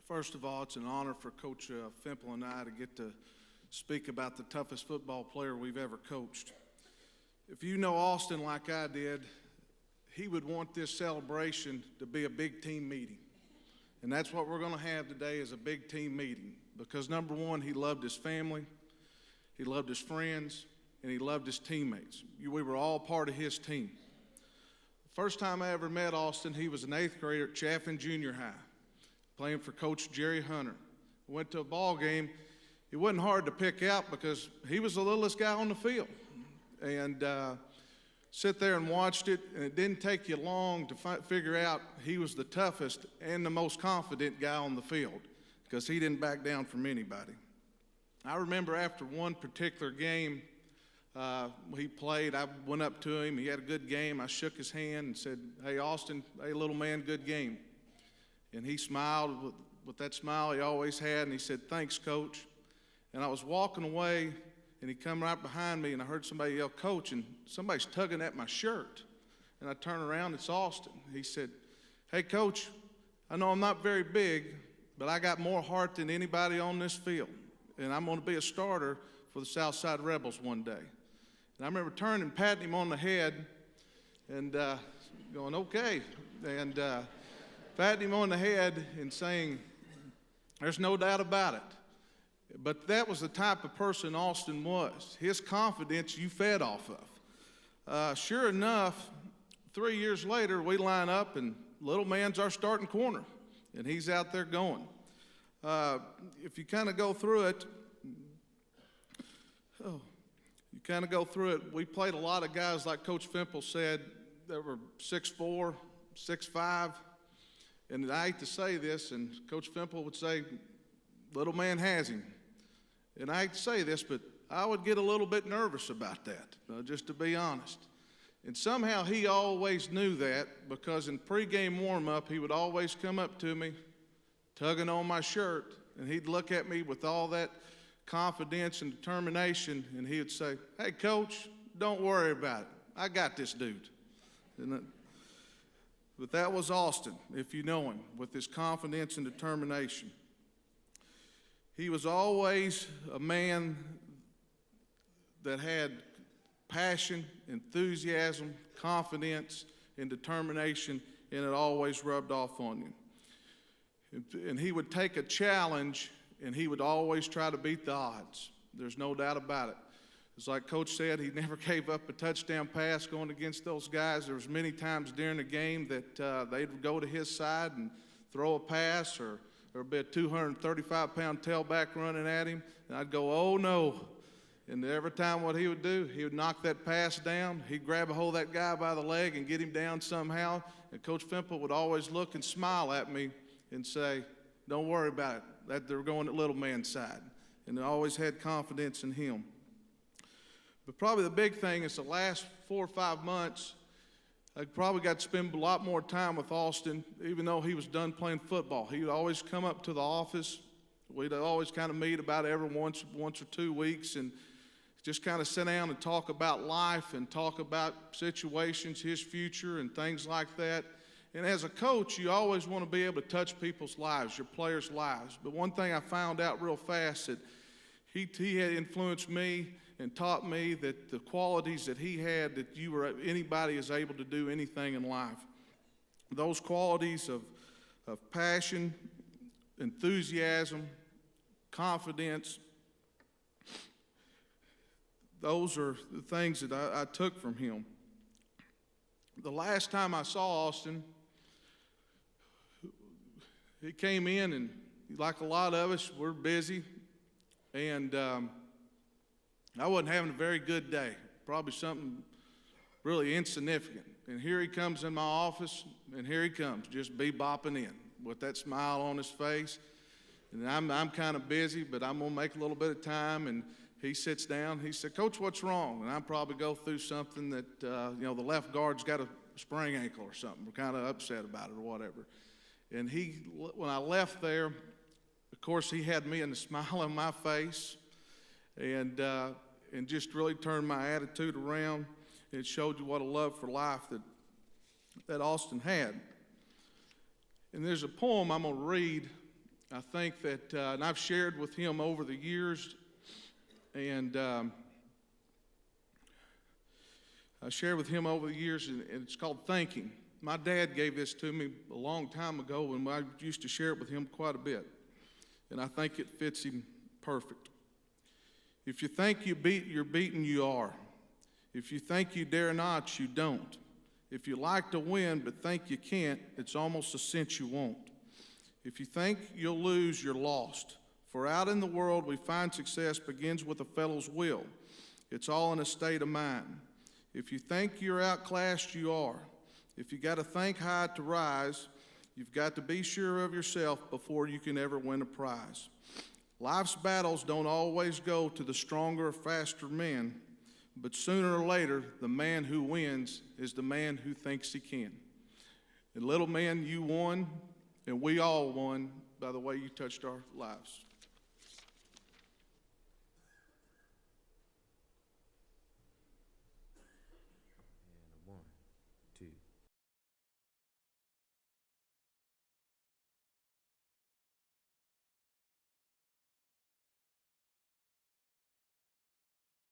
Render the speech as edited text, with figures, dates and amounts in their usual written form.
First of all, it's an honor for Coach Fimple and I to get to speak about the toughest football player we've ever coached. If you know Austin like I did, he would want this celebration to be a big team meeting. And that's what we're going to have today, is a big team meeting. Because number one, he loved his family, he loved his friends, and he loved his teammates. We were all part of his team. The first time I ever met Austin, he was an 8th grader at Chaffin Junior High, playing for Coach Jerry Hunter. Went to a ball game. It wasn't hard to pick out because he was the littlest guy on the field. And sit there and watched it, and it didn't take you long to figure out he was the toughest and the most confident guy on the field because he didn't back down from anybody. I remember after one particular game he played, I went up to him. He had a good game. I shook his hand and said, "Hey, Austin, hey, little man, good game." And he smiled with that smile he always had, and he said, "Thanks, Coach." And I was walking away, and he come right behind me, and I heard somebody yell, "Coach," and somebody's tugging at my shirt. And I turn around, it's Austin. He said, "Hey, Coach, I know I'm not very big, but I got more heart than anybody on this field, and I'm going to be a starter for the Southside Rebels one day." And I remember turning and patting him on the head and going, "Okay," and patting him on the head and saying, "There's no doubt about it." But that was the type of person Austin was. His confidence you fed off of. Sure enough, 3 years later, we line up, and little man's our starting corner, and he's out there going. If you kind of go through it, we played a lot of guys, like Coach Fimple said, that were 6'4", 6'5", and I hate to say this, and Coach Fimple would say, "Little man has him." And I hate to say this, but I would get a little bit nervous about that, just to be honest. And somehow he always knew that, because in pregame warm-up, he would always come up to me, tugging on my shirt, and he'd look at me with all that confidence and determination, and he would say, "Hey, Coach, don't worry about it. I got this dude." But that was Austin, if you know him, with his confidence and determination. He was always a man that had passion, enthusiasm, confidence, and determination, and it always rubbed off on you. And he would take a challenge, and he would always try to beat the odds. There's no doubt about it. It's like Coach said, he never gave up a touchdown pass going against those guys. There was many times during the game that they'd go to his side and throw a pass, or there'd be a 235-pound tailback running at him, and I'd go, "Oh, no." And every time what he would do, he would knock that pass down. He'd grab a hold of that guy by the leg and get him down somehow, and Coach Fimple would always look and smile at me and say, "Don't worry about it, that they're going to little man's side." And I always had confidence in him. But probably the big thing is the last 4 or 5 months, I probably got to spend a lot more time with Austin, even though he was done playing football. He would always come up to the office. We'd always kind of meet about every once or 2 weeks and just kind of sit down and talk about life and talk about situations, his future, and things like that. And as a coach, you always want to be able to touch people's lives, your players' lives. But one thing I found out real fast, that he had influenced me and taught me that the qualities that he had, that anybody is able to do anything in life. Those qualities of passion, enthusiasm, confidence, those are the things that I took from him. The last time I saw Austin, he came in, and like a lot of us, we're busy, and I wasn't having a very good day, probably something really insignificant. And here he comes in my office, and here he comes, just bebopping in with that smile on his face. And I'm kind of busy, but I'm going to make a little bit of time. And he sits down. He said, "Coach, what's wrong?" And I probably go through something that, the left guard's got a sprained ankle or something. We're kind of upset about it or whatever. And when I left there, of course, he had me in a smile on my face, and just really turned my attitude around. It showed you what a love for life that Austin had. And there's a poem I'm going to read I think that, and I've shared with him over the years, and and it's called thinking. My dad gave this to me a long time ago, and I used to share it with him quite a bit, and I think it fits him perfect. If you think you're beaten, you are. If you think you dare not, you don't. If you like to win but think you can't, it's almost a cinch you won't. If you think you'll lose, you're lost. For out in the world we find success begins with a fellow's will. It's all in a state of mind. If you think you're outclassed, you are. If you got to think high to rise, you've got to be sure of yourself before you can ever win a prize. Life's battles don't always go to the stronger or faster men, but sooner or later, the man who wins is the man who thinks he can. And little man, you won, and we all won by the way you touched our lives.